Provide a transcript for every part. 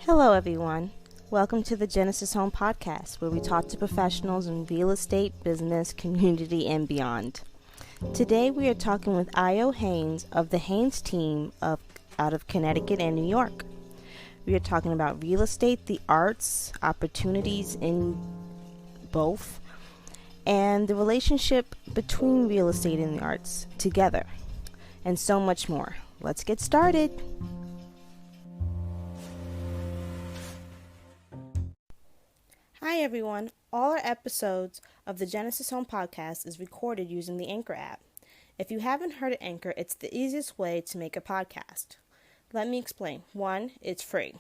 Hello, everyone. Welcome to the Genesis Home Podcast, where we talk to professionals in real estate, business, community, and beyond. Today, we are talking with Ayo Haynes of the Haynes team out of Connecticut and New York. We are talking about real estate, the arts, opportunities in both, and the relationship between real estate and the arts together, and so much more. Let's get started. Hi everyone. All our episodes of the Genesis Home Podcast is recorded using the Anchor app. If you haven't heard of Anchor, it's the easiest way to make a podcast. Let me explain. 1, it's free.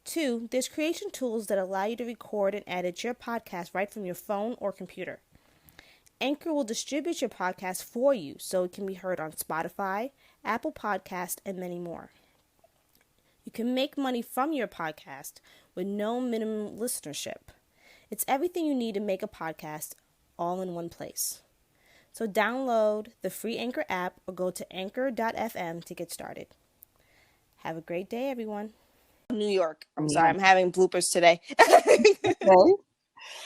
2, there's creation tools that allow you to record and edit your podcast right from your phone or computer. Anchor will distribute your podcast for you so it can be heard on Spotify, Apple Podcast, and many more. You can make money from your podcast with no minimum listenership. It's everything you need to make a podcast all in one place. So download the free Anchor app or go to anchor.fm to get started. Have a great day, everyone. New York. I'm sorry, I'm having bloopers today. Okay.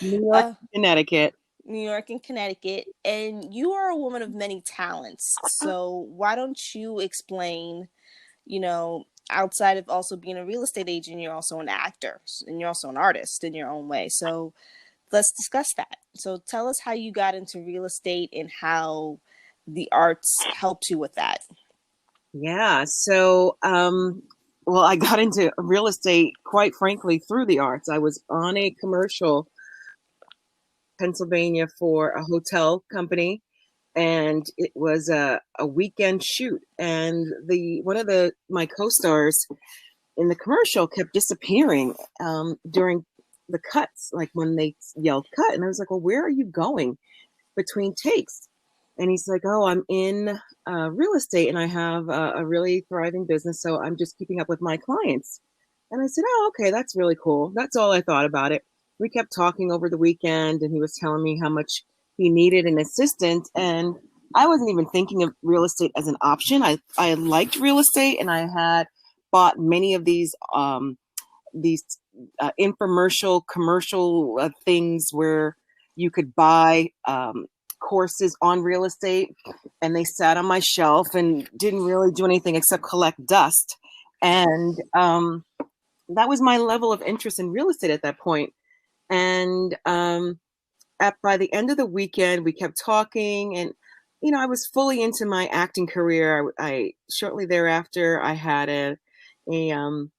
New York, Connecticut. New York and Connecticut. And you are a woman of many talents. So why don't you explain, outside of also being a real estate agent, you're also an actor and you're also an artist in your own way. So let's discuss that. So tell us how you got into real estate and how the arts helped you with that. Yeah. So, I got into real estate, quite frankly, through the arts. I was on a commercial in Pennsylvania for a hotel company, and it was a weekend shoot. And one of my co-stars in the commercial kept disappearing during the cuts, like when they yelled cut. And I was like, well, where are you going between takes? And he's like, oh, I'm in real estate and I have a really thriving business. So I'm just keeping up with my clients. And I said, oh, okay, that's really cool. That's all I thought about it. We kept talking over the weekend and he was telling me how much he needed an assistant. And I wasn't even thinking of real estate as an option. I liked real estate and I had bought many of these infomercial commercial things where you could buy courses on real estate, and they sat on my shelf and didn't really do anything except collect dust. And that was my level of interest in real estate at that point. And by the end of the weekend, we kept talking, and I was fully into my acting career. I shortly thereafter I had an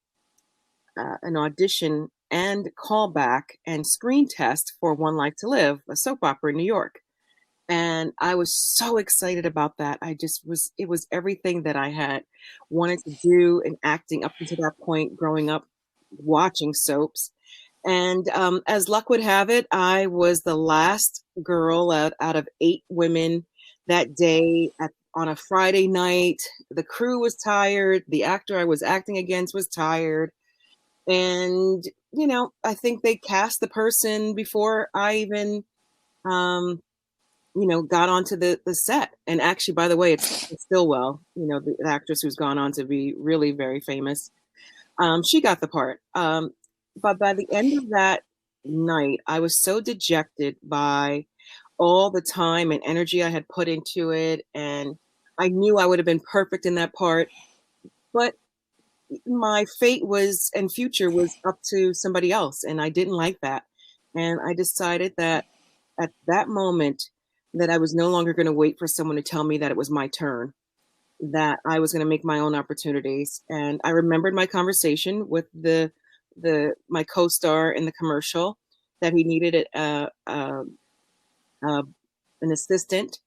audition and callback and screen test for One Life to Live, a soap opera in New York. And I was so excited about that. It was everything that I had wanted to do in acting up until that point, growing up watching soaps. And as luck would have it, I was the last girl out of 8 women that day on a Friday night. The crew was tired. The actor I was acting against was tired. And, I think they cast the person before I even, got onto the set. And actually, by the way, it's Stillwell, the actress who's gone on to be really very famous. She got the part. But by the end of that night, I was so dejected by all the time and energy I had put into it. And I knew I would have been perfect in that part. But my fate and future was up to somebody else. And I didn't like that. And I decided that at that moment that I was no longer going to wait for someone to tell me that it was my turn, that I was going to make my own opportunities. And I remembered my conversation with my co-star in the commercial, that he needed an assistant.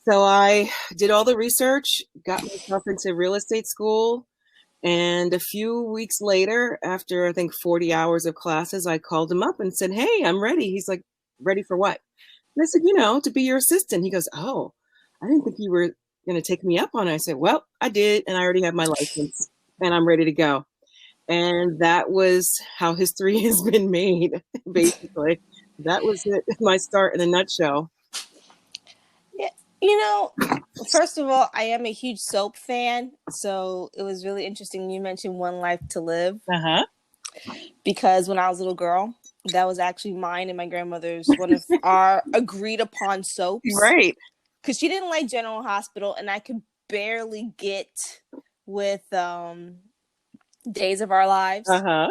So I did all the research, got myself into real estate school. And a few weeks later, after I think 40 hours of classes, I called him up and said, hey, I'm ready. He's like, ready for what? And I said, to be your assistant. He goes, oh, I didn't think you were going to take me up on it. I said, well, I did. And I already have my license and I'm ready to go. And that was how history has been made, basically. That was it, my start in a nutshell. Yeah, first of all, I am a huge soap fan, so it was really interesting. You mentioned One Life to Live. Uh-huh. because when I was a little girl, that was actually mine and my grandmother's one of our agreed upon soaps. Right. Because she didn't like General Hospital, and I could barely get with Days of Our Lives. Uh-huh.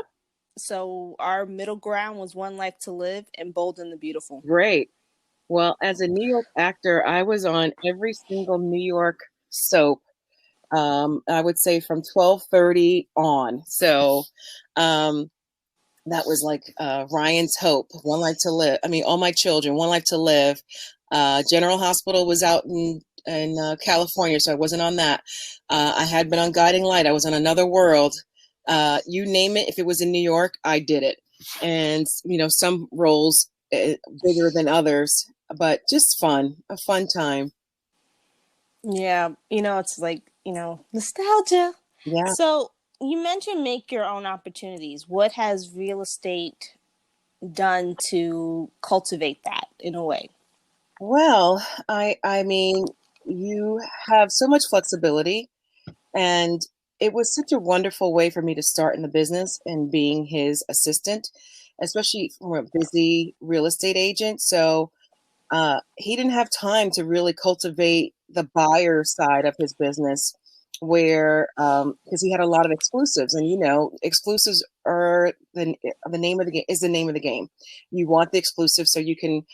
So our middle ground was One Life to Live and Bold and the Beautiful. Great. Well, as a New York actor, I was on every single New York soap. I would say from 12:30 on. So, that was like Ryan's Hope, One Life to Live. I mean, All My Children, One Life to Live. General Hospital was out in California, so I wasn't on that. I had been on Guiding Light. I was on Another World. You name it. If it was in New York, I did it. And some roles bigger than others, but just fun, a fun time. Yeah, it's like, nostalgia. Yeah. So you mentioned make your own opportunities. What has real estate done to cultivate that in a way? Well, I mean, you have so much flexibility, and it was such a wonderful way for me to start in the business and being his assistant, especially for a busy real estate agent. So he didn't have time to really cultivate the buyer side of his business, where because he had a lot of exclusives, and exclusives are the name of the game is the name of the game. You want the exclusive so you can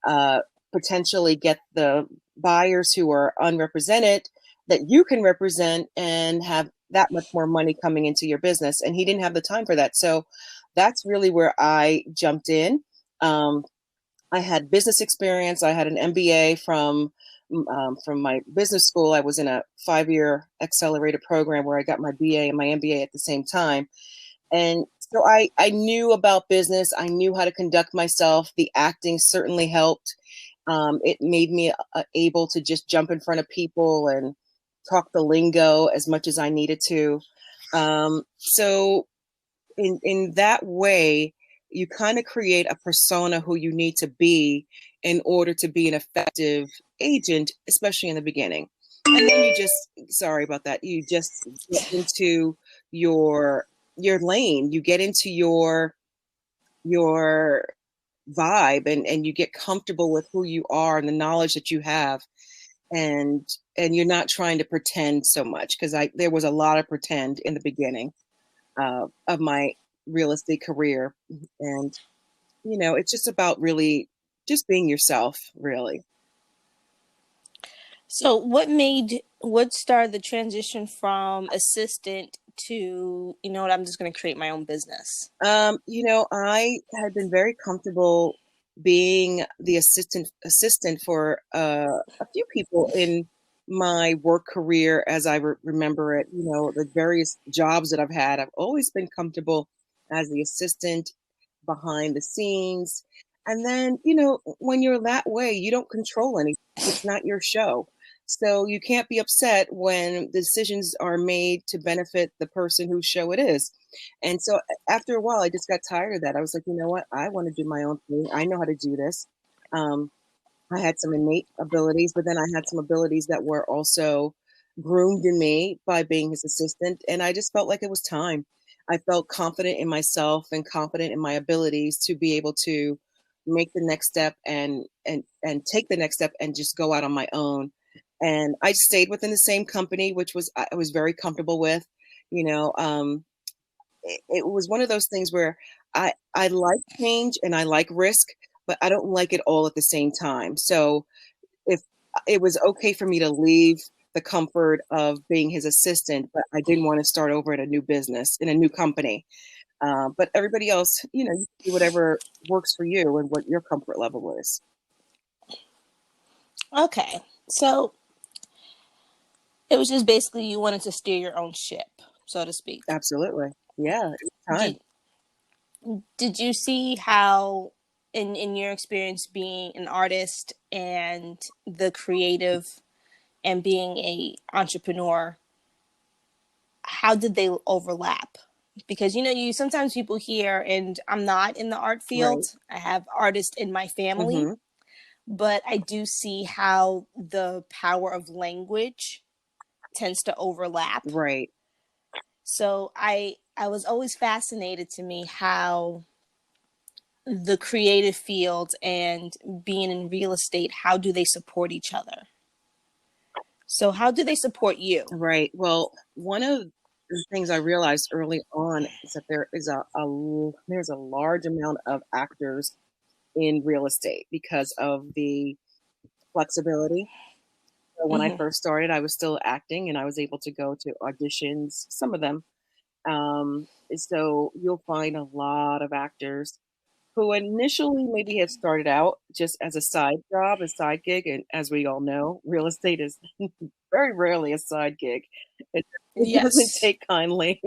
uh, potentially get the buyers who are unrepresented that you can represent and have that much more money coming into your business. And he didn't have the time for that, so that's really where I jumped in. Um, I had business experience. I had an MBA from my business school. I was in a 5-year accelerated program where I got my BA and my MBA at the same time. And so I knew about business. I knew how to conduct myself. The acting certainly helped. It made me able to just jump in front of people and talk the lingo as much as I needed to. So in that way, you kind of create a persona who you need to be in order to be an effective agent, especially in the beginning. And then you just, sorry about that, you just get into your your lane, you get into your vibe, and you get comfortable with who you are and the knowledge that you have, and you're not trying to pretend so much, because I there was a lot of pretend in the beginning of my real estate career. And, it's just about really just being yourself, really. So what started the transition from assistant to, what, I'm just going to create my own business? I had been very comfortable being the assistant for a few people in my work career as I remember it. The various jobs that I've had, I've always been comfortable as the assistant behind the scenes. And then, when you're that way, you don't control anything. It's not your show. So you can't be upset when decisions are made to benefit the person whose show it is. And so after a while, I just got tired of that. I was like, you know what? I want to do my own thing. I know how to do this. Um, I had some innate abilities, but then I had some abilities that were also groomed in me by being his assistant. And I just felt like it was time. I felt confident in myself and confident in my abilities to be able to make the next step and take the next step and just go out on my own. And I stayed within the same company, which was I was very comfortable with. You know, it was one of those things where I like change and I like risk, but I don't like it all at the same time. So if it was okay for me to leave the comfort of being his assistant, but I didn't want to start over in a new business, in a new company. But everybody else, you do whatever works for you and what your comfort level is. Okay. So it was just basically you wanted to steer your own ship, so to speak. Absolutely. Yeah, it's time. Did, did you see how in your experience being an artist and the creative and being a entrepreneur, how did they overlap? Because you sometimes people hear, and I'm not in the art field, Right. I have artists in my family, Mm-hmm. but I do see how the power of language tends to overlap. Right. So I was always fascinated to me how the creative fields and being in real estate, how do they support each other? So how do they support you? Right. Well, one of the things I realized early on is that there is there's a large amount of actors in real estate because of the flexibility. So when I Mm-hmm. first started, I was still acting and I was able to go to auditions, some of them. So you'll find a lot of actors who initially maybe had started out just as a side job, a side gig. And as we all know, real estate is very rarely a side gig. It doesn't Yes. take kindly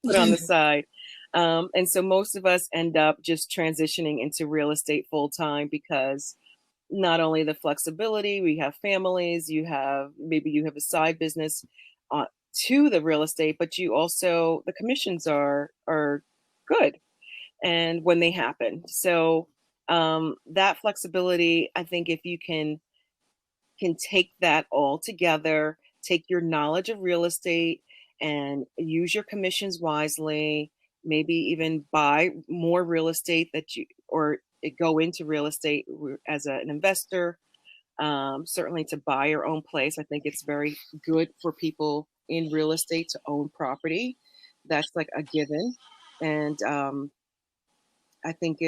put on the side. And so most of us end up just transitioning into real estate full time because not only the flexibility, we have families, maybe you have a side business uh, to the real estate, but you also the commissions are good and when they happen. So that flexibility, I think if you can take that all together, take your knowledge of real estate and use your commissions wisely, maybe even buy more real estate or go into real estate as an investor. Certainly to buy your own place. I think it's very good for people in real estate to own property. That's like a given. And I think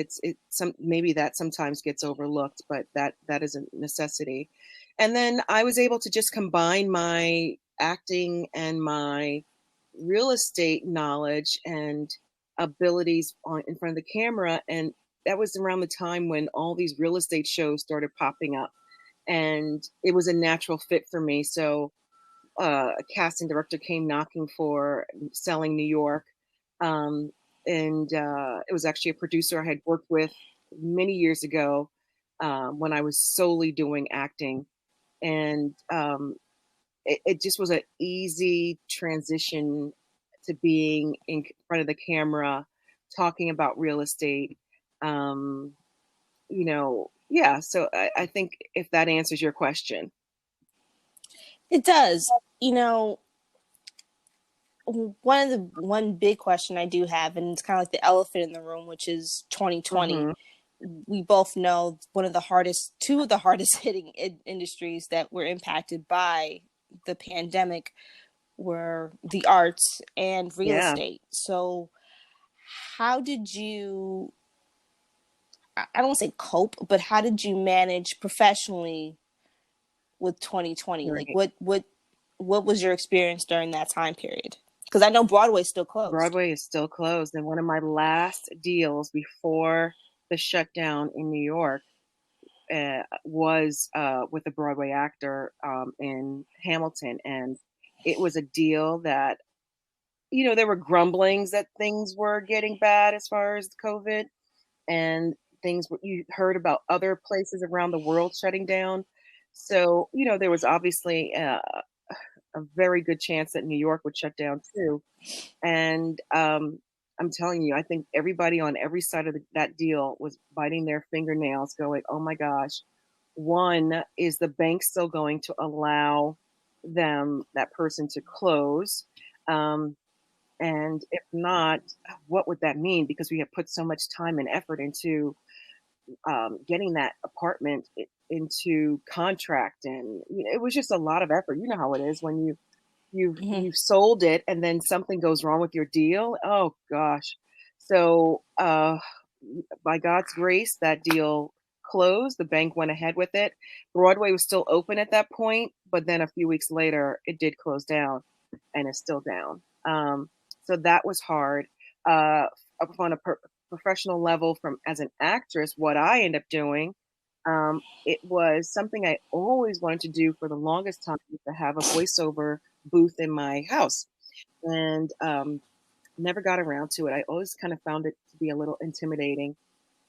maybe that sometimes gets overlooked, but that is a necessity. And then I was able to just combine my acting and my real estate knowledge and abilities in front of the camera. And that was around the time when all these real estate shows started popping up, and it was a natural fit for me. So a casting director came knocking for Selling New York. Um, and it was actually a producer I had worked with many years ago when I was solely doing acting. And it just was an easy transition to being in front of the camera, talking about real estate. Um, yeah. So I think if that answers your question. It does. You know, one big question I do have, and it's kind of like the elephant in the room, which is 2020. Mm-hmm. We both know two of the hardest hitting industries that were impacted by the pandemic were the arts and real Yeah. estate. So, how did you? I don't want to say cope, but how did you manage professionally with 2020? Like, Right. what was your experience during that time period? Because I know Broadway's still closed. Broadway is still closed. And one of my last deals before the shutdown in New York was with a Broadway actor in Hamilton. And it was a deal that, there were grumblings that things were getting bad as far as COVID, and you heard about other places around the world shutting down. So, there was obviously a very good chance that New York would shut down too. And I'm telling you, I think everybody on every side of that deal was biting their fingernails, going, "Oh my gosh, one, is the bank still going to allow that person to close? And if not, what would that mean? Because we have put so much time and effort into getting that apartment into contract, and it was just a lot of effort. You know how it is when Mm-hmm. you've sold it and then something goes wrong with your deal. Oh gosh. So by God's grace, that deal closed. The bank went ahead with it. Broadway was still open at that point, but then a few weeks later it did close down, and it's still down. So that was hard. Up on a professional level, from as an actress, what I end up doing, it was something I always wanted to do for the longest time, to have a voiceover booth in my house, and never got around to it. I always kind of found it to be a little intimidating.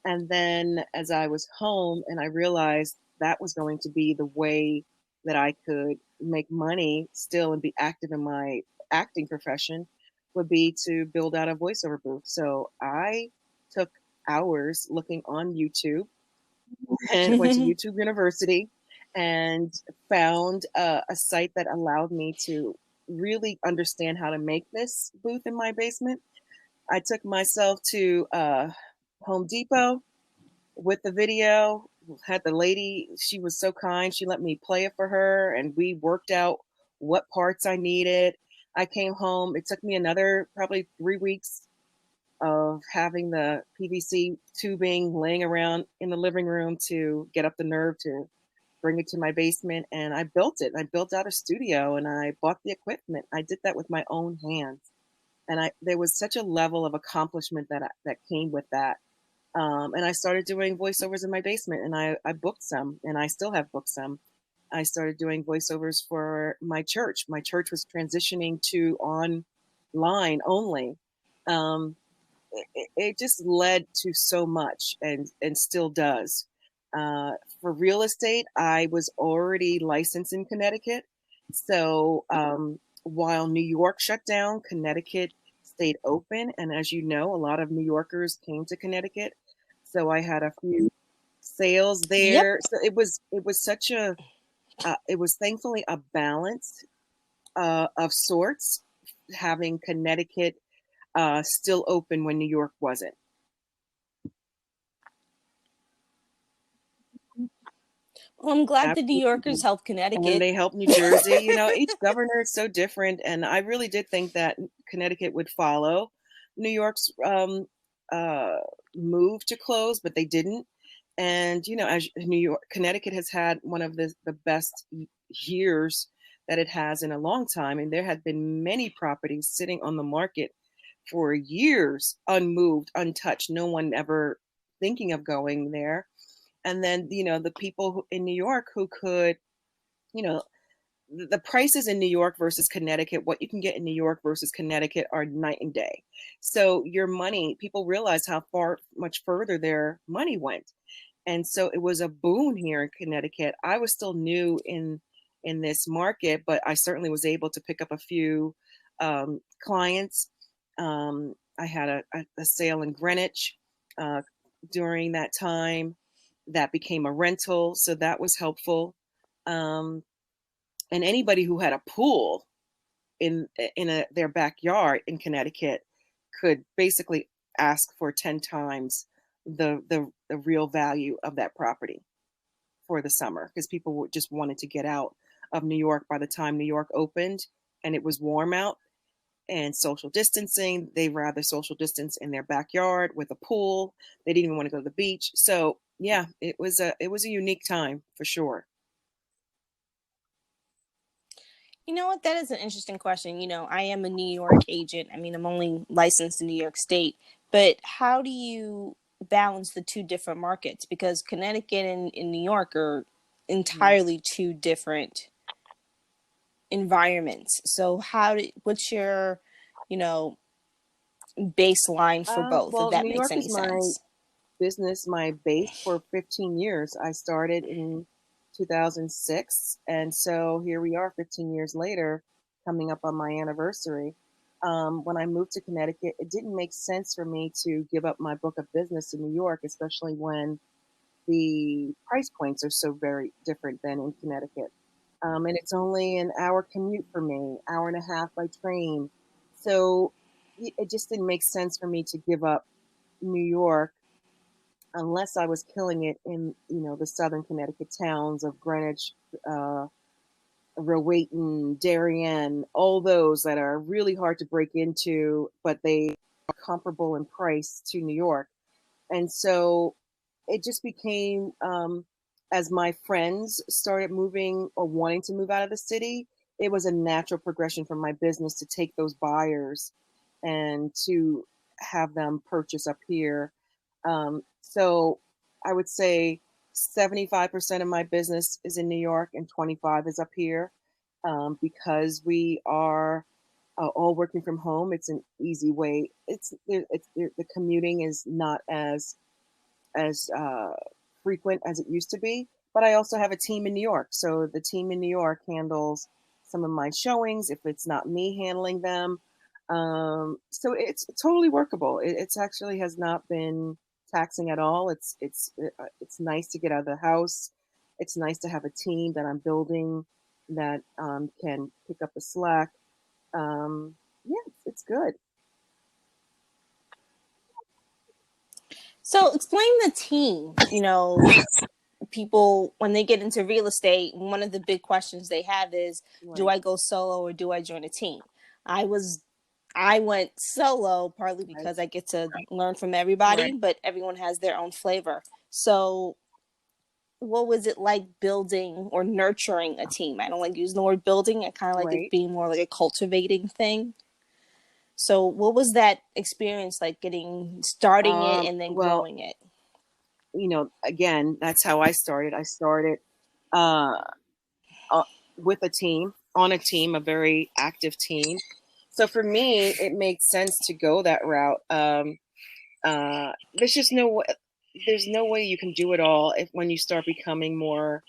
And then as I was home and I realized that was going to be the way that I could make money still and be active in my acting profession, would be to build out a voiceover booth. So I took hours looking on YouTube and went to Mm-hmm. YouTube University and found a site that allowed me to really understand how to make this booth in my basement, I took myself to Home Depot with the video, had the lady, she was so kind. She let me play it for her and we worked out what parts I needed. I came home. It took me another probably 3 weeks of having the PVC tubing laying around in the living room to get up the nerve to bring it to my basement. And I built it. I built out a studio and I bought the equipment. I did that with my own hands. And there was such a level of accomplishment that came with that. And I started doing voiceovers in my basement, and I booked some, and I still have booked some. I started doing voiceovers for my church. My church was transitioning to online only. Um, it just led to so much, and still does. For real estate, I was already licensed in Connecticut, so while New York shut down, Connecticut stayed open, and as you know, a lot of New Yorkers came to Connecticut. So I had a few sales Yep. there. So it was such a it was thankfully a balance of sorts, having Connecticut still open when New York wasn't. Well, I'm glad the New Yorkers Absolutely. helped And Connecticut. they helped New Jersey. You know, each governor is so different, and I really did think that Connecticut would follow New York's uh, move to close, but they didn't. And you know, as New York, Connecticut has had one of the best years that it has in a long time, and there had been many properties sitting on the market for years, unmoved, untouched. No one ever thinking of going there. And then you know, the people in New York who could, you know, the prices in New York versus Connecticut, what you can get in New York versus Connecticut are night and day. So your money, people realize how far much further their money went. And so it was a boon here in Connecticut. I was still new in this market, but I certainly was able to pick up a few clients. I had a sale in Greenwich uh, during that time that became a rental, so that was helpful. Um, and anybody who had a pool their backyard in Connecticut could basically ask for 10 times the real value of that property for the summer, because people just wanted to get out of New York by the time New York opened and it was warm out and social distancing. They rather social distance in their backyard with a pool. They didn't even want to go to the beach. So yeah, it was a unique time for sure. You know what? That is an interesting question. I am a New York agent. I mean, I'm only licensed in New York State, but how do you balance the two different markets? Because Connecticut and New York are Mhm. entirely two different environments. So what's your, you know, baseline for both, if Well, that New makes York any is my sense? business, my base for 15 years. I started in 2006. And so here we are 15 years later, coming up on my anniversary. When I moved to Connecticut, it didn't make sense for me to give up my book of business in New York, especially when the price points are so very different than in Connecticut. And it's only an hour commute for me, hour and a half by train. So it just didn't make sense for me to give up New York unless I was killing it in, you know, the southern Connecticut towns of Greenwich, uh, Rowayton, Darien, all those that are really hard to break into, but they are comparable in price to New York. And so it just became, as my friends started moving or wanting to move out of the city, it was a natural progression for my business to take those buyers and to have them purchase up here. So I would say 75% of my business is in New York and 25 is up here, because we are all working from home. It's an easy way. The commuting is not as frequent as it used to be. But I also have a team in New York, so the team in New York handles some of my showings if it's not me handling them. So it's totally workable. It's actually has not been taxing at all. It's nice to get out of the house. It's nice to have a team that I'm building that can pick up the slack. Yeah, it's good. So explain the team. People, when they get into real estate, one of the big questions they have is, do Right, I go solo or do I join a team? I was I went solo partly right, because I get to learn from everybody, right. but everyone has their own flavor. So what was it like building or nurturing a team? I don't like using the word building. I kind of like it Right. being more like a cultivating thing. So what was that experience like, getting starting it and then Well, growing it? again, that's how I started. I started uh, uh, with a team, on a team, a very active team. So for me, it made sense to go that route. There's just no way. There's no way you can do it all if when you start becoming more,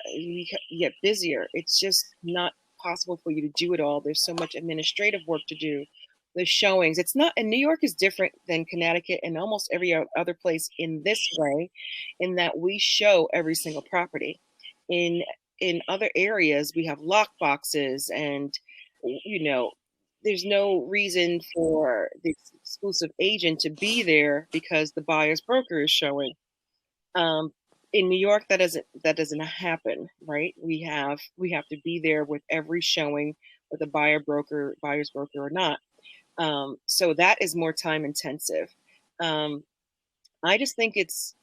you get busier. It's just not possible for you to do it all. There's so much administrative work to do. The showings. It's not, and New York is different than Connecticut and almost every other place in this way, in that we show every single property. In in other areas, we have lock boxes, and you know, there's no reason for the exclusive agent to be there because the buyer's broker is showing. Um, in New York, that doesn't happen, right? We have to be there with every showing, with a buyer's broker or not. So that is more time intensive. Um, I just think it's,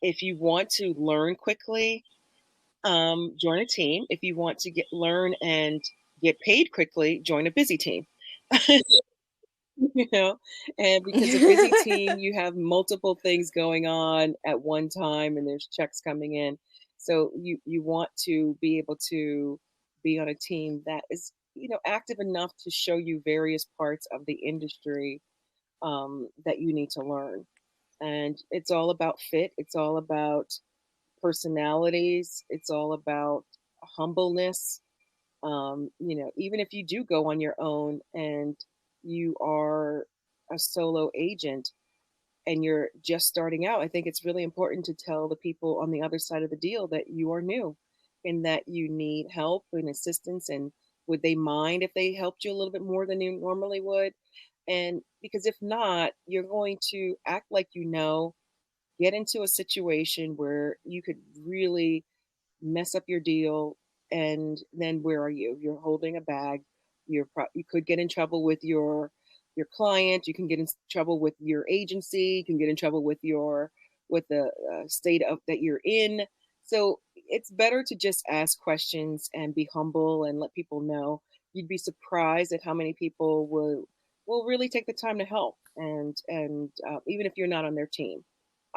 if you want to learn quickly, join a team. If you want to learn and get paid quickly, join a busy team. you know, and because a busy team, you have multiple things going on at one time, and there's checks coming in. So you want to be able to be on a team that is, active enough to show you various parts of the industry, that you need to learn. And it's all about fit. It's all about personalities. It's all about humbleness. Even if you do go on your own and you are a solo agent and you're just starting out, I think it's really important to tell the people on the other side of the deal that you are new and that you need help and assistance. And would they mind if they helped you a little bit more than you normally would? And because if not, you're going to act like get into a situation where you could really mess up your deal, and then where are you? You're holding a bag. You could get in trouble with your client. You can get in trouble with your agency. You can get in trouble with the state of that you're in. So it's better to just ask questions and be humble and let people know. You'd be surprised at how many people will really take the time to help, and even if you're not on their team.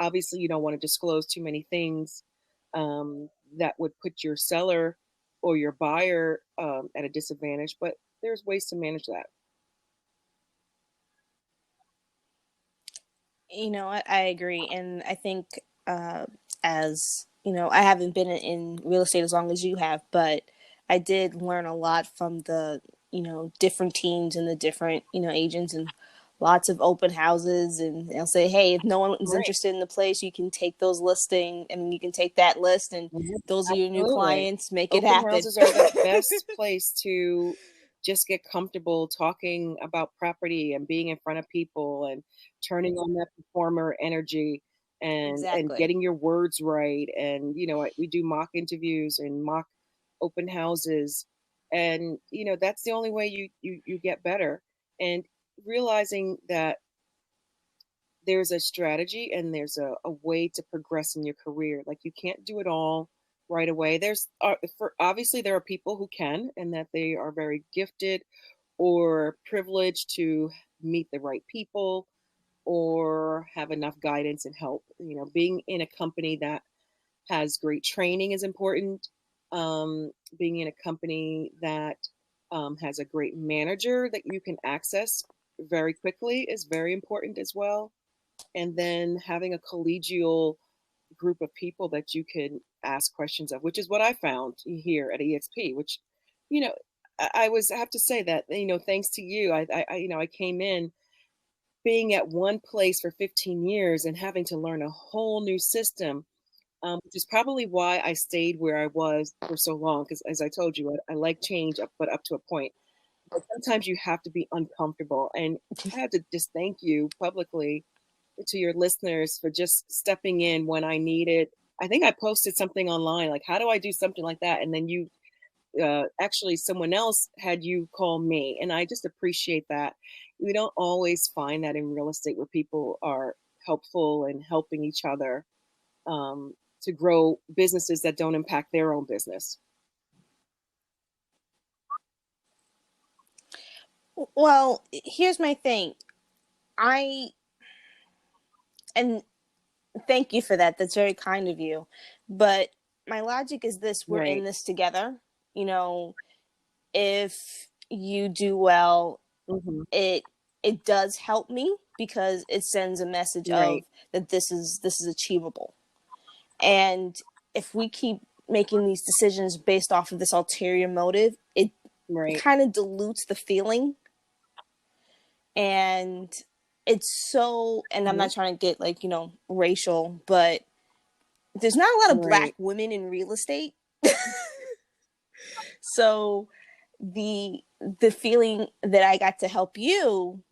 Obviously, you don't want to disclose too many things, that would put your seller or your buyer, at a disadvantage, but there's ways to manage that. I agree, and I think, as I haven't been in real estate as long as you have, but I did learn a lot from the different teams and the different agents, and lots of open houses, and they'll say, hey, if no one is Right. interested in the place, you can take those listing, and you can take that list, and Mhm. those are your new Absolutely. clients, make it Open happen. houses are the best place to just get comfortable talking about property and being in front of people and turning on that performer energy, and Exactly. getting your words right. And we do mock interviews and mock open houses, and that's the only way you get better. And realizing that there's a strategy and there's a way to progress in your career. Like, you can't do it all right away. Obviously there are people who can, and that they are very gifted or privileged to meet the right people or have enough guidance and help. Being in a company that has great training is important. Being in a company that, has a great manager that you can access very quickly is very important as well. And then having a collegial group of people that you can ask questions of, which is what I found here at EXP. Which, you know, I have to say that, thanks to you, I came in being at one place for 15 years and having to learn a whole new system, which is probably why I stayed where I was for so long. Because as I told you, I like change, but up to a point. But sometimes you have to be uncomfortable. And I have to just thank you publicly to your listeners for just stepping in when I needed. I think I posted something online like, how do I do something like that? And then you actually someone else had you call me, and I just appreciate that. We don't always find that in real estate where people are helpful and helping each other to grow businesses that don't impact their own business. Well, here's my thing. I and thank you for that. That's very kind of you. But my logic is this: we're in Right. this together. You know, if you do well, Mm-hmm. it it does help me because it sends a message Right. of that this is achievable. And if we keep making these decisions based off of this ulterior motive, it Right. kind of dilutes the feeling. And it's so, and I'm Mm-hmm. not trying to get like, racial, but there's not a lot of black Right. women in real estate. So the feeling that I got to help you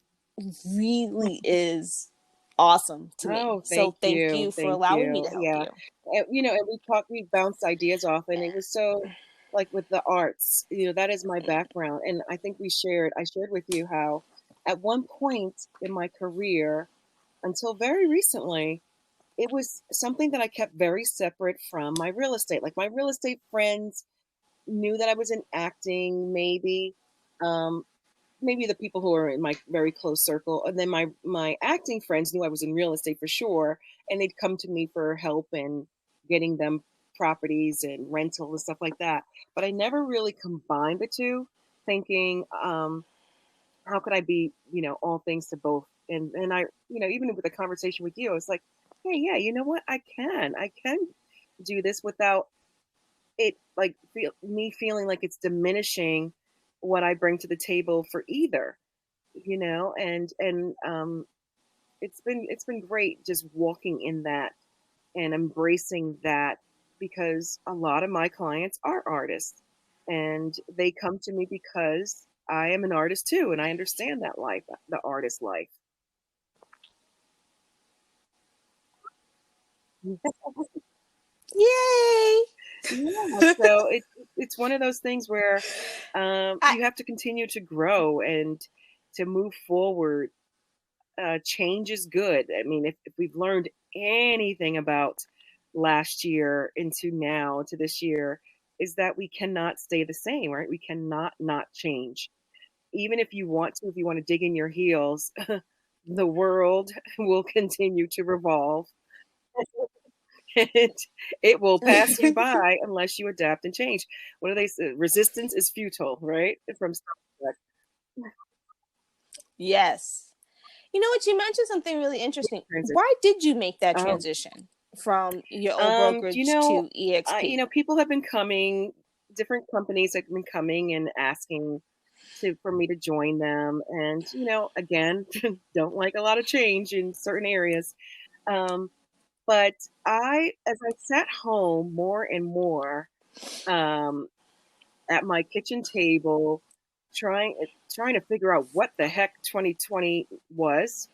really is awesome to me. Oh, thank So thank you. you for Thank allowing me to you. help Yeah. you. And we bounced ideas off, and it was so like with the arts, that is my background. And I think I shared with you how at one point in my career, until very recently, it was something that I kept very separate from my real estate. Like my real estate friends knew that I was in acting, maybe. Um, Maybe the people who are in my very close circle, and then my acting friends knew I was in real estate for sure, and they'd come to me for help and getting them properties and rental and stuff like that. But I never really combined the two, thinking, how could I be, all things to both? And I, even with a conversation with you, it's like, hey, yeah, you know what, I can do this without it like me feeling like it's diminishing what I bring to the table for either, and it's been great just walking in that and embracing that, because a lot of my clients are artists and they come to me because I am an artist too, and I understand that life, the artist life. Yay! Yeah, so it's one of those things where I you have to continue to grow and to move forward. Change is good. I mean, if we've learned anything about last year into now to this year, is that we cannot stay the same, right? We cannot not change. Even if you want to, if you want to dig in your heels, the world will continue to revolve. it, it will pass you by unless you adapt and change. What do they say? Resistance is futile, right? From Star Trek. Yes. You know what? You mentioned something really interesting. Transition. Why did you make that Oh, transition from your old do you brokerage know, to EXP? people have been coming, different companies have been coming and asking for me to join them, and again, don't like a lot of change in certain areas. Um, but as I sat home more and more, um, at my kitchen table, trying trying to figure out what the heck 2020 was,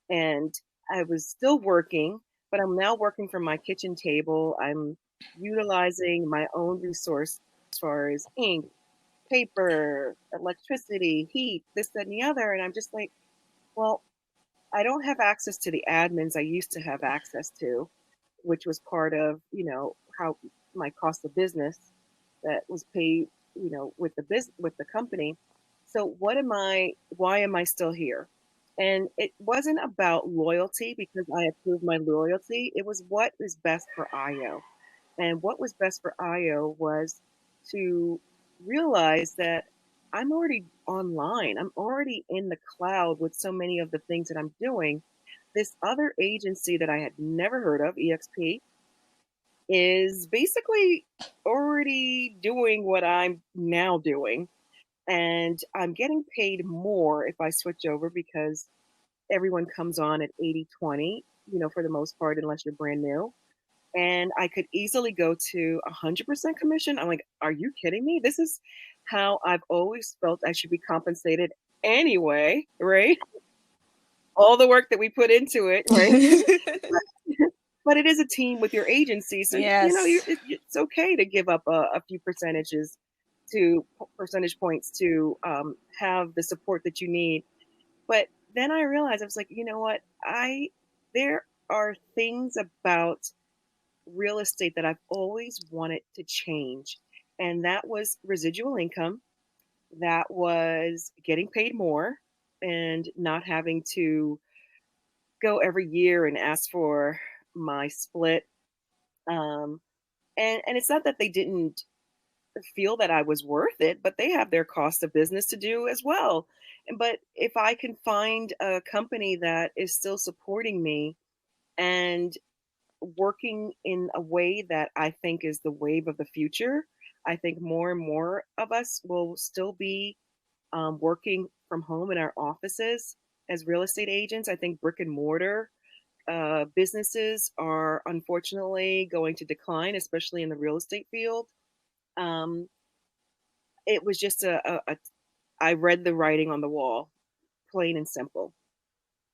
and I was still working, but I'm now working from my kitchen table. I'm utilizing my own resource as far as ink, paper, electricity, heat, this, that, and the other. And I'm just like, well, I don't have access to the admins I used to have access to, which was part of, how my cost of business that was paid, with with the company. So why am I still here? And it wasn't about loyalty because I approved my loyalty. It was what is best for Ayo. And what was best for Ayo was to realize that I'm already online. I'm already in the cloud with so many of the things that I'm doing. This other agency that I had never heard of, EXP, is basically already doing what I'm now doing. And I'm getting paid more if I switch over because everyone comes on at 80/20, for the most part, unless you're brand new. And I could easily go to 100% commission. I'm like, are you kidding me? This is how I've always felt I should be compensated anyway, right? All the work that we put into it, right? But it is a team with your agency, so Yes. it's okay to give up a few to percentage points to have the support that you need. But then I realized I was like, you know what? I There are things about real estate that I've always wanted to change, and that was residual income. That was getting paid more and not having to go every year and ask for my split. Um, and it's not that they didn't feel that I was worth it, but they have their cost of business to do as well. But if I can find a company that is still supporting me and working in a way that I think is the wave of the future, I think more and more of us will still be working from home in our offices as real estate agents. I think brick and mortar businesses are unfortunately going to decline, especially in the real estate field. Um, it was just I read the writing on the wall, plain and simple.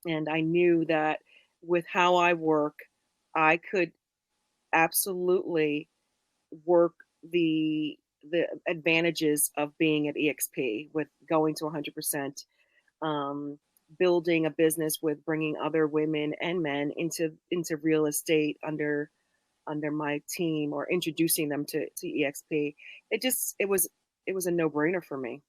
And I knew that with how I work, I could absolutely work the advantages of being at EXP with going to 100%, um, building a business with bringing other women and men into real estate under my team or introducing them to EXP. It was a no brainer for me.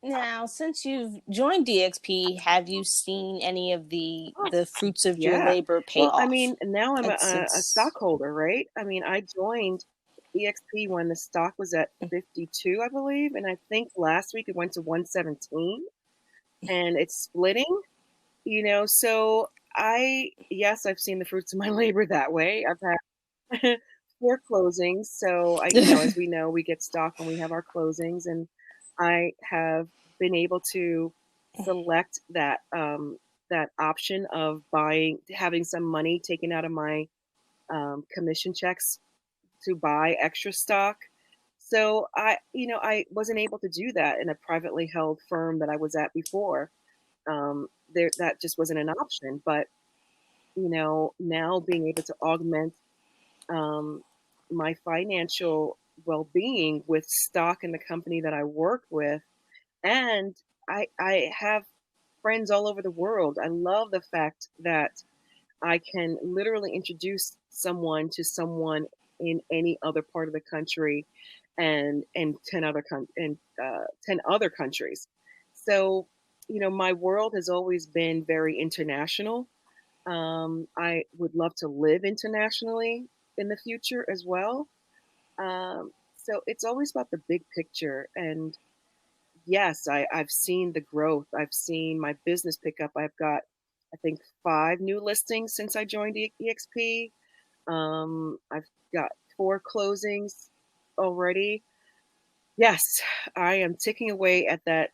Now, since you've joined DXP, have you seen any of the fruits of your Yeah. labor pay Well, I off? mean, now I'm a It's stockholder, right? I mean, I joined EXP when the stock was at 52, I believe, and I think last week it went to 117, and it's splitting, so yes, I've seen the fruits of my labor that way. I've had four closings. So as we know, we get stock when we have our closings, and I have been able to select that option of having some money taken out of my commission checks to buy extra stock. So I wasn't able to do that in a privately held firm that I was at before. That just wasn't an option. But now being able to augment um, my financial well-being with stock in the company that I work with, and I have friends all over the world. I love the fact that I can literally introduce someone to someone in any other part of the country, and 10 other countries. So my world has always been very international. I would love to live internationally in the future as well. So it's always about the big picture. And yes, I've seen the growth. I've seen my business pick up. I've got, I think, 5 new listings since I joined EXP. I've got 4 closings already. Yes, I am ticking away at that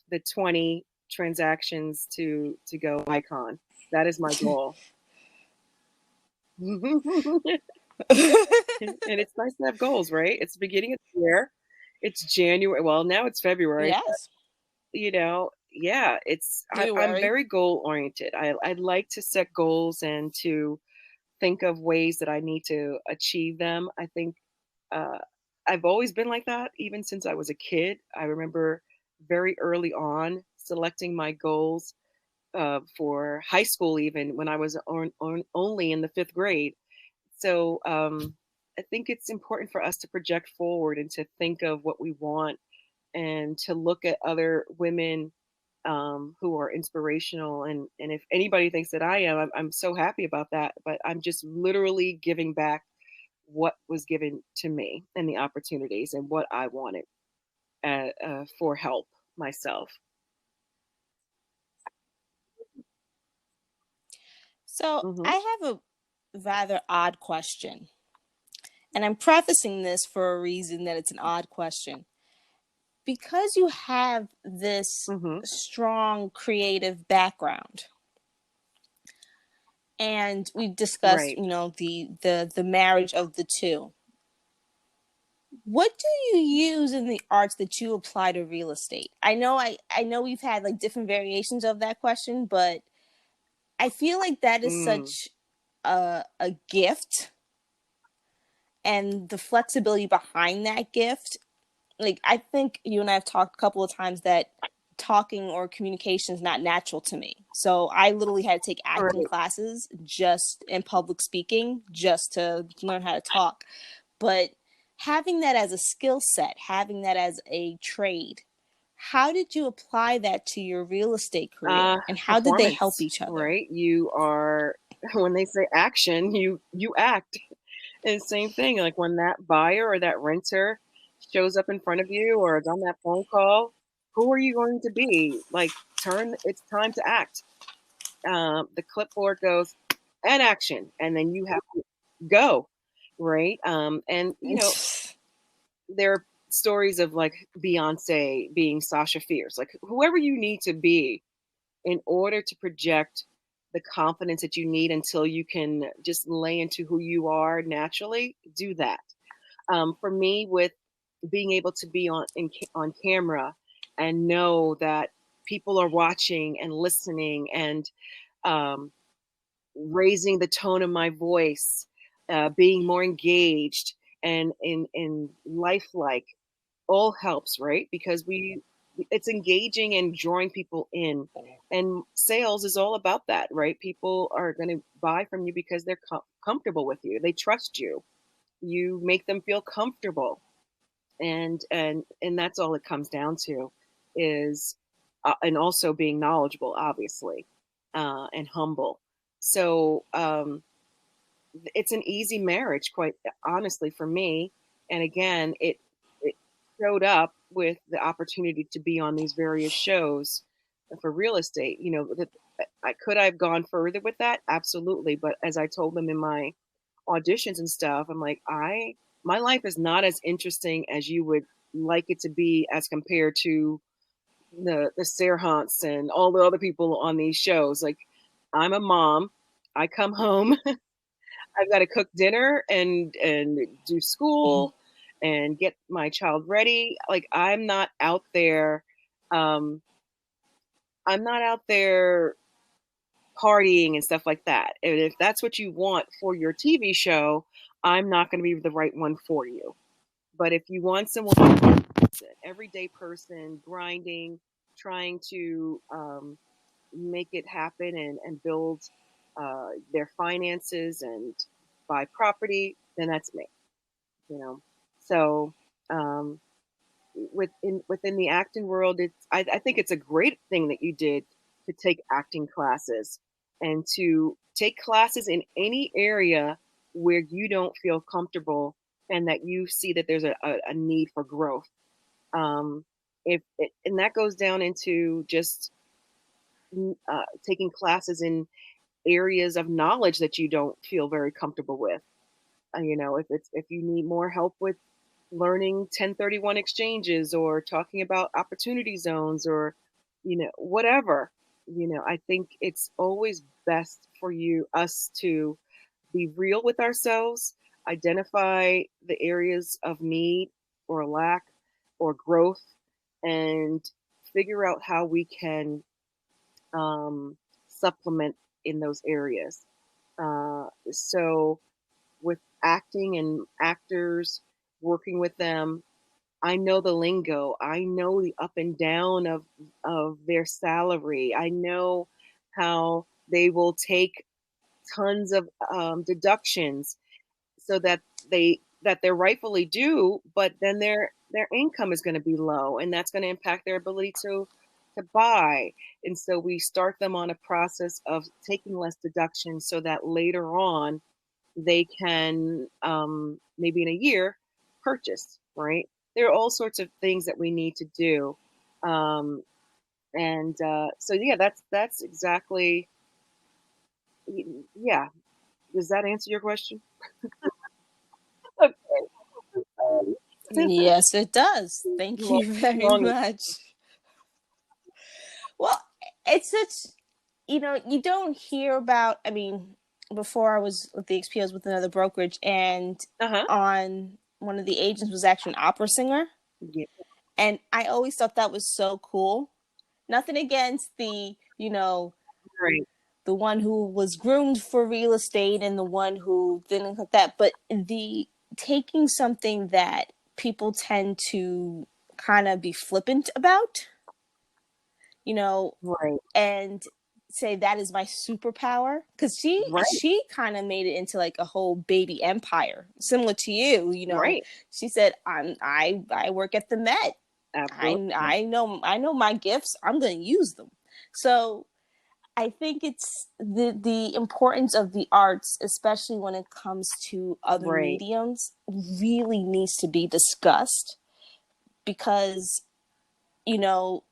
the 20 transactions to go icon. That is my goal. And it's nice to have goals, right? It's the beginning of the year. It's January. Well, now it's February. yes, Yeah, I'm February. very goal oriented. I like to set goals and to think of ways that I need to achieve them. I think uh, I've always been like that, even since I was a kid. I remember very early on selecting my goals for high school, even when I was only in the 5th grade. So I think it's important for us to project forward and to think of what we want and to look at other women who are inspirational. And if anybody thinks that I am, I'm so happy about that. But I'm just literally giving back what was given to me and the opportunities and what I wanted for help myself. So Hmm. I have a rather odd question, and I'm prefacing this for a reason that it's an odd question. Because you have this Hmm. strong creative background, and we discussed, Right. the marriage of the two. What do you use in the arts that you apply to real estate? I know we've had like different variations of that question, but I feel like that is Mm. such a gift, and the flexibility behind that gift. Like, I think you and I have talked a couple of times that talking or communication is not natural to me. So I literally had to take acting Right. classes just in public speaking, just to learn how to talk. But having that as a skill set, having that as a trade, how did you apply that to your real estate career, and how did they help Performance, each other? right? You are, when they say action, you act. And same thing, like when that buyer or that renter shows up in front of you or is on that phone call, who are you going to be? Like, it's time to act. The clipboard goes, and action, and then you have to go, right? And there are stories of like Beyonce being Sasha Fierce, like whoever you need to be in order to project the confidence that you need until you can just lay into who you are naturally, do that. For me, with being able to be on camera and know that people are watching and listening and um, raising the tone of my voice, being more engaged and in lifelike, all helps, right? Because it's engaging and drawing people in. And sales is all about that, right? People are going to buy from you because they're comfortable with you. They trust you. You make them feel comfortable. And that's all it comes down to is and also being knowledgeable, obviously, and humble. So it's an easy marriage, quite honestly, for me. And again, it showed up with the opportunity to be on these various shows for real estate. That I could have gone further with that, absolutely. But as I told them in my auditions and stuff, I'm like, my life is not as interesting as you would like it to be as compared to the Serhants and all the other people on these shows. Like, I'm a mom. I come home. I've got to cook dinner and do school and get my child ready. Like, um I'm not out there partying and stuff like that. And if that's what you want for your TV show, I'm not going to be the right one for you. But if you want someone who's an everyday person grinding, trying to make it happen and build their finances and buy property, then that's me. you know. So um, within the acting world, I think it's a great thing that you did to take acting classes and to take classes in any area where you don't feel comfortable and that you see that there's a need for growth. Um, if it, and that goes down into just taking classes in areas of knowledge that you don't feel very comfortable with. If you need more help with learning 1031 exchanges or talking about opportunity zones or whatever, I think it's always best for us to be real with ourselves, identify the areas of need or lack or growth, and figure out how we can supplement in those areas. So with acting and actors, working with them, I know the lingo. I know the up and down of their salary. I know how they will take tons of deductions so that they're rightfully due, but then their income is going to be low, and that's going to impact their ability to buy. And so we start them on a process of taking less deductions so that later on they can maybe in a year purchase, right? There are all sorts of things that we need to do. And yeah, that's exactly, yeah. Does that answer your question? Okay. Yes, it does. Thank Long, you very long. much. Well, it's such, you don't hear about, I mean, before I was with the XP, I was with another brokerage, and Uh-huh. on one of the agents was actually an opera singer, Yeah. and I always thought that was so cool. Nothing against the, Right. the one who was groomed for real estate and the one who didn't like that, but the taking something that people tend to kind of be flippant about, you know, Right. and say that is my superpower, because Right. she kind of made it into like a whole baby empire similar to you. Right. She said, I work at the Met. Absolutely. I know my gifts, I'm going to use them. So I think it's the importance of the arts, especially when it comes to other Right. mediums, really needs to be discussed, because you know,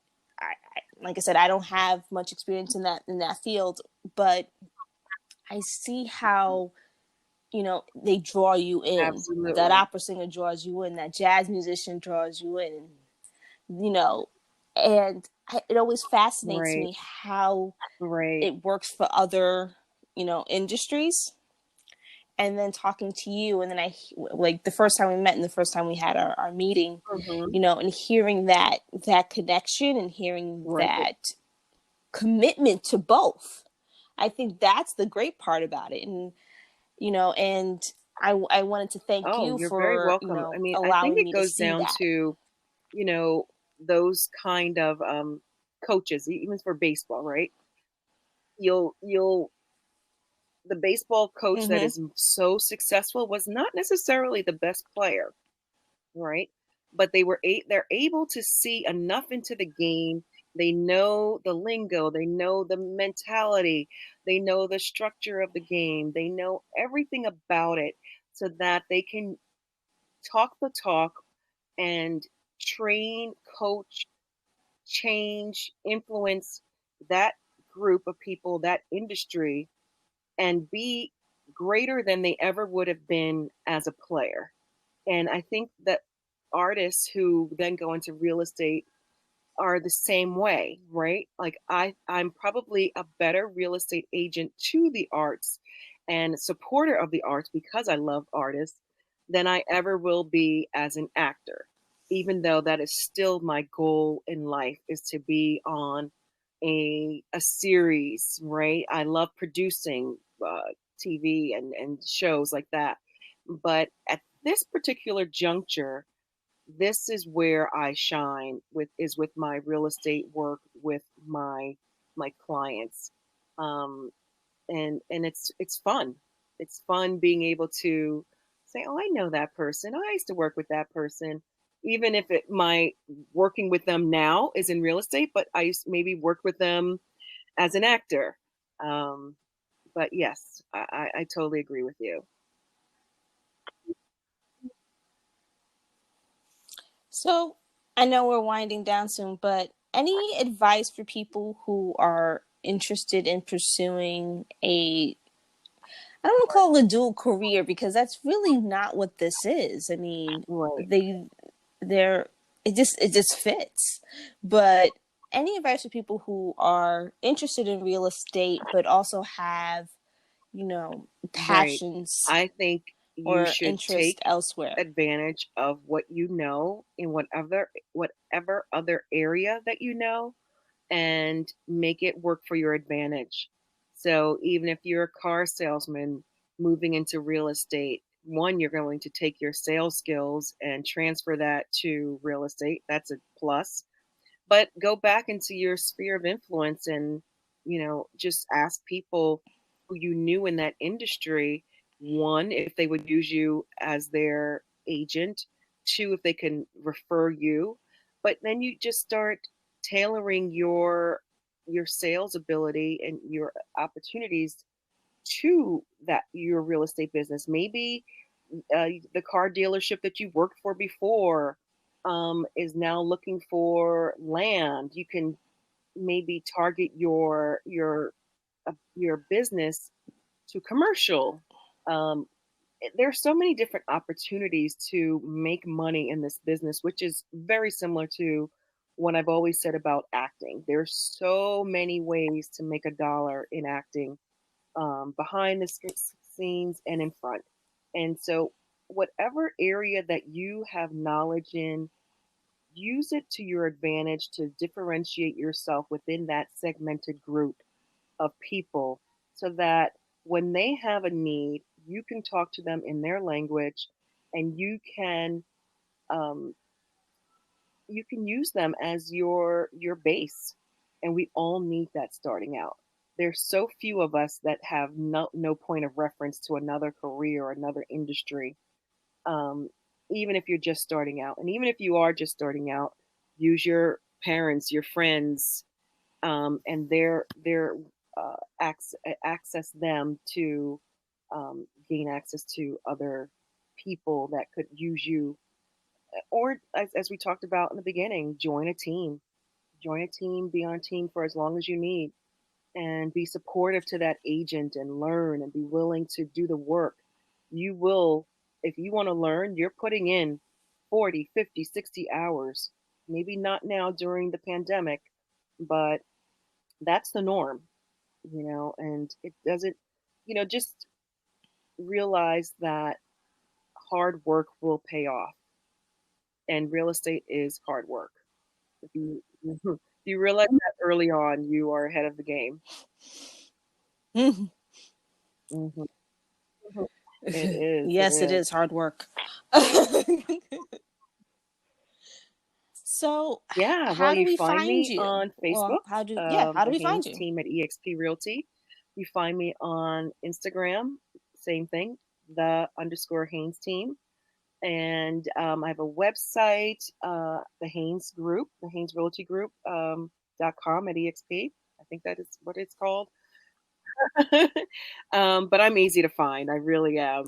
like I said, I don't have much experience in that field, but I see how they draw you in. That Absolutely. opera singer draws you in. That jazz musician draws you in. You know, and it always fascinates Right. me how Right. it works for other industries. And then talking to you, and then I like the first time we met and the first time we had our meeting, Mm-hmm. and hearing that connection and hearing Right. that commitment to both. I think that's the great part about it. And and I wanted to thank Oh, you you're very for welcome. I mean, I think allowing it me to goes see down that. to, you know, those kind of coaches, even for baseball, right? You'll the baseball coach that Mm-hmm. is so successful was not necessarily the best player, right? But they're able to see enough into the game. They know the lingo, they know the mentality, they know the structure of the game, they know everything about it so that they can talk the talk and train, coach, change, influence that group of people, that industry, and be greater than they ever would have been as a player. And I think that artists who then go into real estate are the same way, right? Like I'm probably a better real estate agent to the arts and supporter of the arts because I love artists than I ever will be as an actor. Even though that is still my goal in life is to be on a series, right? I love producing TV and shows like that. But at this particular juncture, this is where I shine with my real estate work with my clients. Um, and it's fun. It's fun being able to say, "Oh, I know that person. Oh, I used to work with that person." Even if my working with them now is in real estate, but I used to maybe work with them as an actor. Um, but yes, I totally agree with you. So I know we're winding down soon, but any advice for people who are interested in pursuing a, I don't want to call it a dual career, because that's really not what this is. I mean, Right, they're it just fits. But any advice for people who are interested in real estate but also have, right. passions I think you or should interest take elsewhere? advantage of what you know in whatever other area that you know and make it work for your advantage. So even if you're a car salesman moving into real estate, one, you're going to take your sales skills and transfer that to real estate. That's a plus. But go back into your sphere of influence and, just ask people who you knew in that industry, one, if they would use you as their agent, two, if they can refer you. But then you just start tailoring your sales ability and your opportunities to that your real estate business. Maybe the car dealership that you worked for before is now looking for land. You can maybe target your business to commercial. Um, there's so many different opportunities to make money in this business, which is very similar to what I've always said about acting. There's so many ways to make a dollar in acting behind the scenes, and in front. And so, whatever area that you have knowledge in, use it to your advantage to differentiate yourself within that segmented group of people so that when they have a need, you can talk to them in their language and um, you can use them as your base. And we all need that starting out. There's so few of us that have no point of reference to another career or another industry, um, even if you're just starting out. And even if you are just starting out, use your parents, your friends, and access them to gain access to other people that could use you. Or as we talked about in the beginning, join a team. Join a team, be on a team for as long as you need, and be supportive to that agent and learn and be willing to do the work. You will, if you want to learn, you're putting in 40, 50, 60 hours. Maybe not now during the pandemic, but that's the norm, and it doesn't, just realize that hard work will pay off. And real estate is hard work. If you, if you realize that early on, you are ahead of the game. Mhm. Mm-hmm. It is. Yes, it It is. is hard work. So, Yeah. Well, how do you we find find me you? on Well, Facebook, how do the we find Haynes you? team at Exp Realty. You find me on Instagram, same thing, the_Haynes team. And I have a website, the Haynes Group, the Haynes Realty Group .com at EXP. I think that is what it's called. But I'm easy to find. I really am.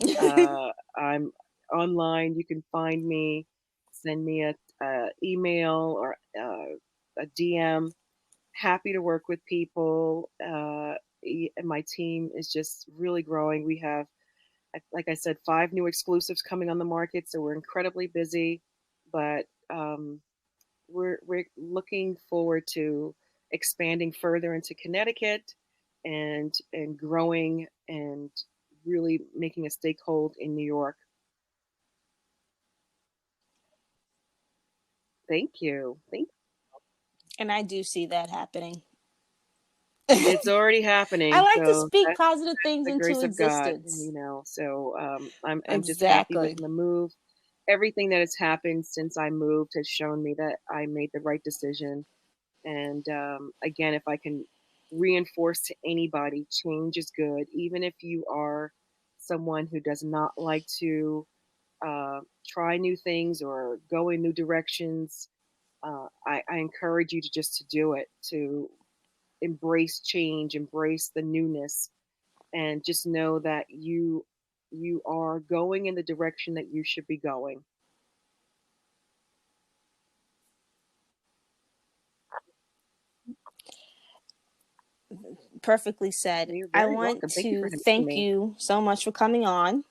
I'm online. You can find me, send me a email or a DM. Happy to work with people. And my team is just really growing. We have, like I said, 5 new exclusives coming on the market, so we're incredibly busy. But we're looking forward to expanding further into Connecticut and growing and really making a stakehold in New York. Thank you. Thank And I do see that happening. It's already I happening. like to So speak that's positive things the into grace of God, existence. So I'm just happy with Exactly. the move. Everything that has happened since I moved has shown me that I made the right decision. And again, if I can reinforce to anybody, change is good, even if you are someone who does not like to try new things or go in new directions. I encourage you to just to do it, to embrace change, embrace the newness, and just know that you are going in the direction that you should be going. Perfectly said. You're I very want welcome. Thank you for to having thank me. you so much for coming on.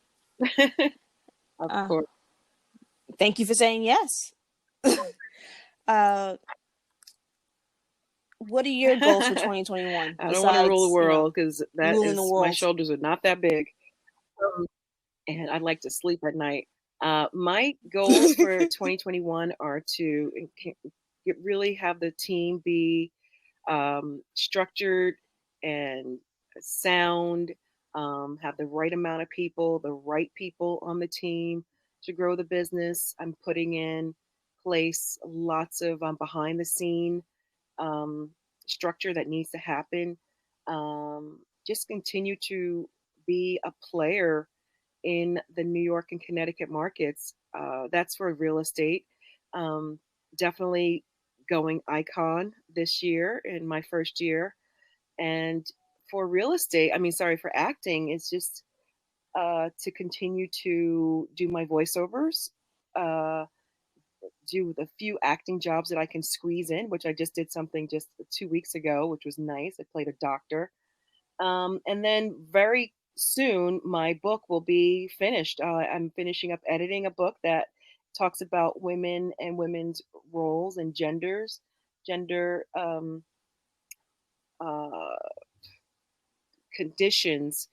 Of Uh, course. Thank you for saying yes. uh, what are your goals for I 2021 don't want to rule the besides, world because that ruling the is my world? shoulders are not that big, and I'd like to sleep at night. My goals for 2021 are to really have the team be structured and sound, have the right amount of people, the right people on the team to grow the business. I'm putting in place lots of behind the scene um, structure that needs to happen. Just continue to be a player in the New York and Connecticut markets. That's for real estate. Um, Definitely going icon this year in my first year. And for real estate, I mean, sorry, for acting, it's just to continue to do my voiceovers, uh, do the few acting jobs that I can squeeze in, which I just did something just 2 weeks ago, which was nice. I played a doctor. And then very soon, my book will be finished. I'm finishing up editing a book that talks about women and women's roles and gender uh, conditions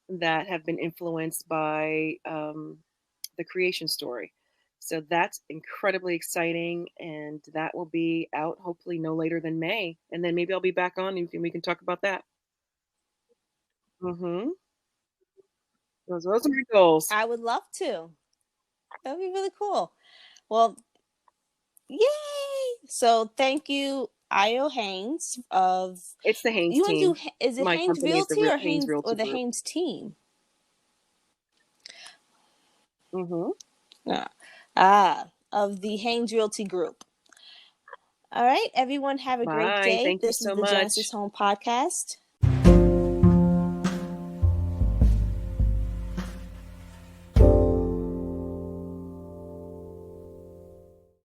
that have been influenced by the creation story. So that's incredibly exciting, and that will be out hopefully no later than May. And then maybe I'll be back on and we can talk about that. Mm-hmm. Those are my goals. I would love to. That would be really cool. Well, yay! So thank you, Ayo Haynes of It's the Haynes you want team. to do is it My Haynes company is the Realty or Haynes Haynes or Realty the Group. Haynes team? Mm-hmm. Of the Haynes Realty Group. All right, everyone, have a great Bye. day. Thank you This is so the Genesis much. Home Podcast.